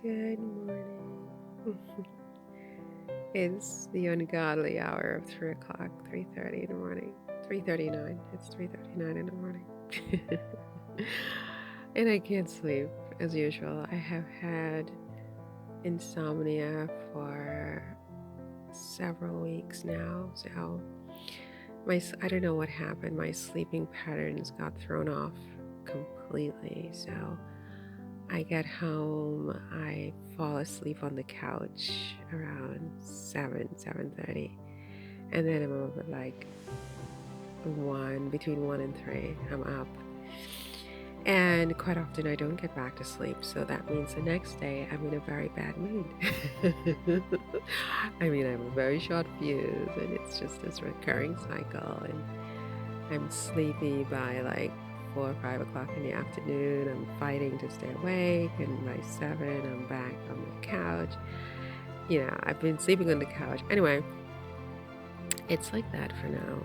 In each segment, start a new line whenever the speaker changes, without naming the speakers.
Good morning. It's the ungodly hour of 3 o'clock, 3:30 in the morning. 3:39. It's 3:39 in the morning. And I can't sleep as usual. I have had insomnia for several weeks now. So I don't know what happened. My sleeping patterns got thrown off completely. So I get home, I fall asleep on the couch around 7:30, and then I'm up at like 1, between 1 and 3, I'm up. And quite often I don't get back to sleep, so that means the next day I'm in a very bad mood. I mean, I have a very short fuse, and it's just this recurring cycle, and I'm sleepy by like 4 or 5 o'clock in the afternoon. I'm fighting to stay awake, and by 7, I'm back on the couch. I've been sleeping on the couch. Anyway, it's like that for now.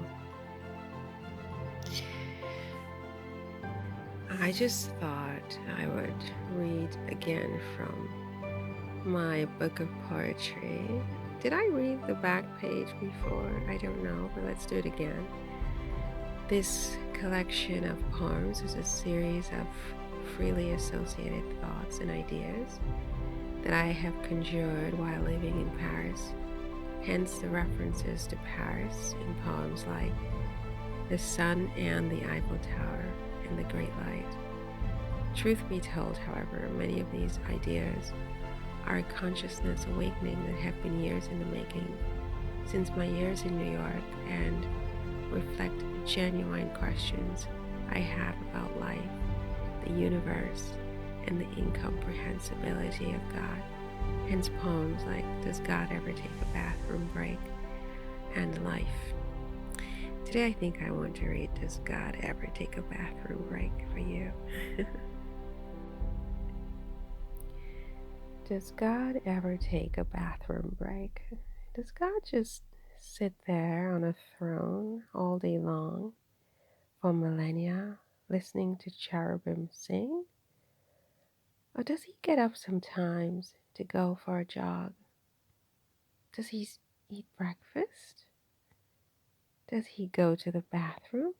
I just thought I would read again from my book of poetry. Did I read the back page before? I don't know, but let's do it again. This collection of poems is a series of freely associated thoughts and ideas that I have conjured while living in Paris, hence the references to Paris in poems like The Sun and the Eiffel Tower and The Great Light. Truth be told, however, many of these ideas are a consciousness awakening that have been years in the making, since my years in New York, and reflect genuine questions I have about life, the universe, and the incomprehensibility of God. Hence poems like Does God Ever Take a Bathroom Break? And Life. Today I think I want to read Does God Ever Take a Bathroom Break for you? Does God ever take a bathroom break? Does God just sit there on a throne all day long for millennia listening to cherubim sing? Or does he get up sometimes to go for a jog? Does he eat breakfast? Does he go to the bathroom?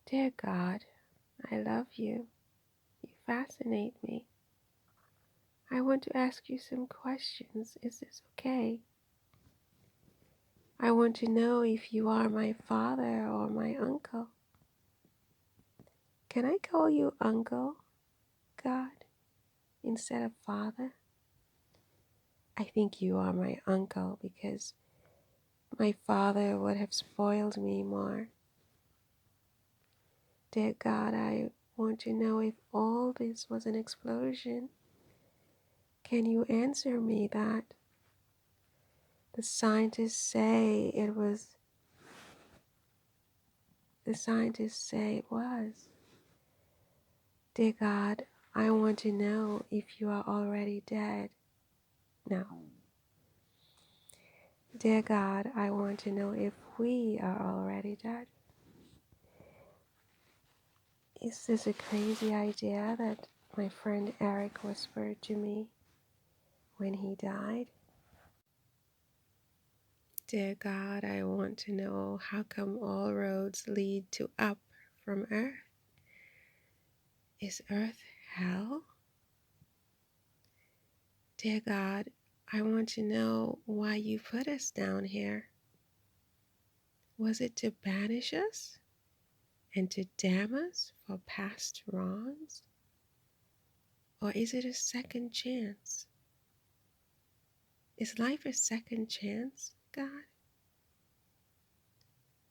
Dear God, I love you. You fascinate me. I want to ask you some questions. Is this okay? I want to know if you are my father or my uncle. Can I call you uncle, God, instead of father? I think you are my uncle because my father would have spoiled me more. Dear God, I want to know if all this was an explosion. Can you answer me that? The scientists say it was. The scientists say it was. Dear God, I want to know if you are already dead. No. Dear God, I want to know if we are already dead. Is this a crazy idea that my friend Eric whispered to me when he died? Dear God, I want to know how come all roads lead to up from Earth? Is Earth hell? Dear God, I want to know why you put us down here. Was it to banish us and to damn us for past wrongs? Or is it a second chance? Is life a second chance, God?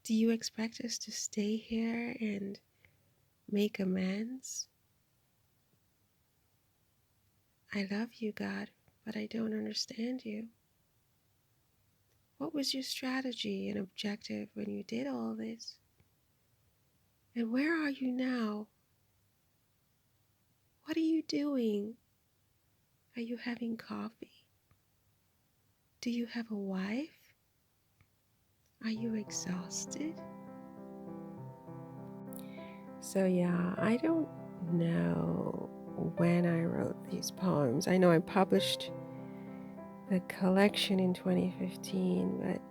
Do you expect us to stay here and make amends? I love you, God, but I don't understand you. What was your strategy and objective when you did all this? And where are you now? What are you doing? Are you having coffee? Do you have a wife? Are you exhausted? So, yeah, I don't know when I wrote these poems. I know I published the collection in 2015, but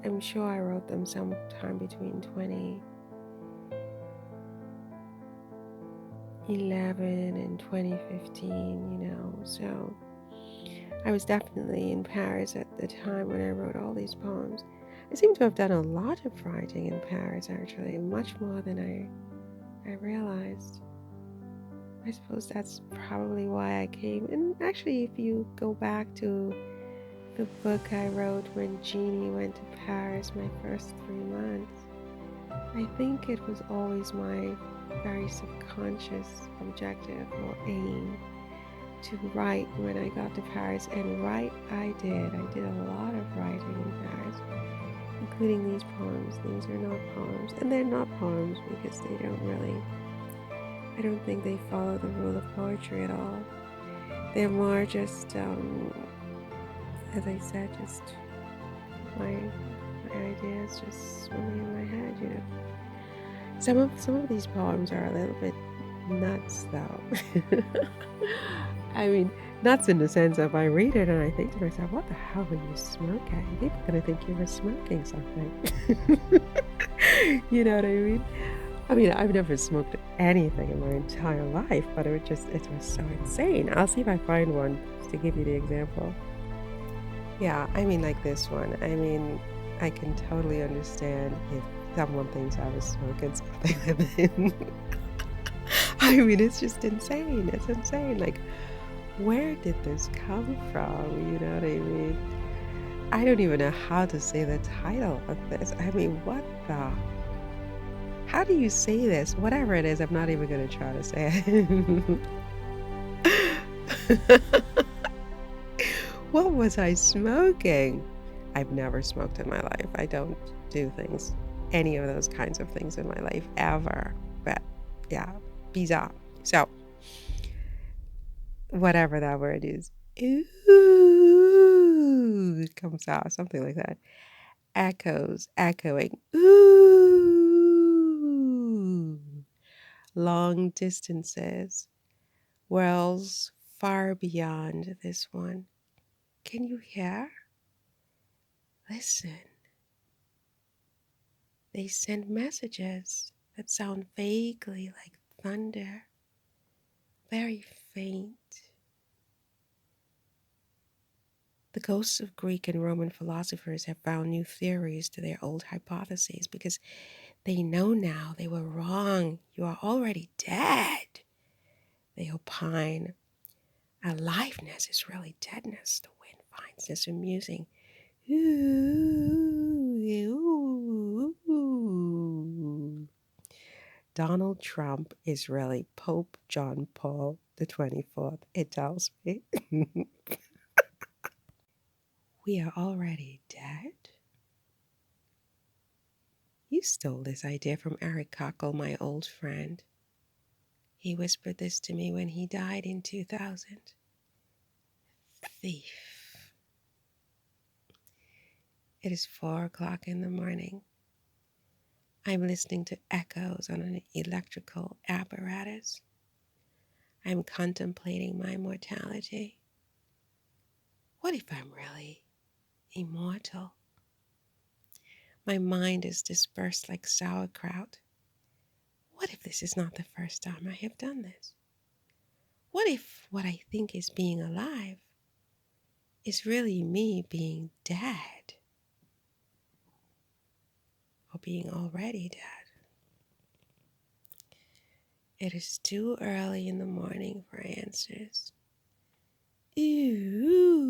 I'm sure I wrote them sometime between 2011 and 2015, So I was definitely in Paris at the time when I wrote all these poems. I seem to have done a lot of writing in Paris, actually, much more than I realized. I suppose that's probably why I came. And actually, if you go back to the book I wrote when Jeannie went to Paris, my first 3 months, I think it was always my very subconscious objective or aim to write when I got to Paris. And write I did. I did a lot of writing in Paris, including these poems. These are not poems. And they're not poems because they don't really, I don't think they follow the rule of poetry at all. They're more just, as I said, just my ideas just swimming in my head. Some of these poems are a little bit nuts, though. I mean, nuts in the sense of I read it and I think to myself, what the hell are you smoking? People are gonna think you were smoking something. You know what I mean? I mean, I've never smoked anything in my entire life, but it was so insane. I'll see if I find one to give you the example. Yeah, I mean, like this one. I mean, I can totally understand if someone thinks I was smoking something with him. I mean, it's just insane. It's insane. Like, where did this come from? You know what I mean? I don't even know how to say the title of this. I mean, what the? How do you say this? Whatever it is, I'm not even going to try to say it. What was I smoking? I've never smoked in my life. I don't do any of those kinds of things in my life ever. But yeah, bizarre. So, whatever that word is, ooh, comes out, something like that. Echoing, ooh, long distances, worlds far beyond this one. Can you hear? Listen. They send messages that sound vaguely like thunder, very faint. The ghosts of Greek and Roman philosophers have found new theories to their old hypotheses because they know now they were wrong. You are already dead. They opine. Aliveness is really deadness. The wind finds this amusing. Ooh, ooh. Donald Trump is really Pope John Paul the 24th, it tells me. We are already dead? You stole this idea from Eric Cockle, my old friend. He whispered this to me when he died in 2000. Thief. It is 4 o'clock in the morning. I'm listening to echoes on an electrical apparatus. I'm contemplating my mortality. What if I'm really immortal? My mind is dispersed like sauerkraut. What if this is not the first time I have done this? What if what I think is being alive is really me being dead? Or being already dead? It is too early in the morning for answers. Ooh.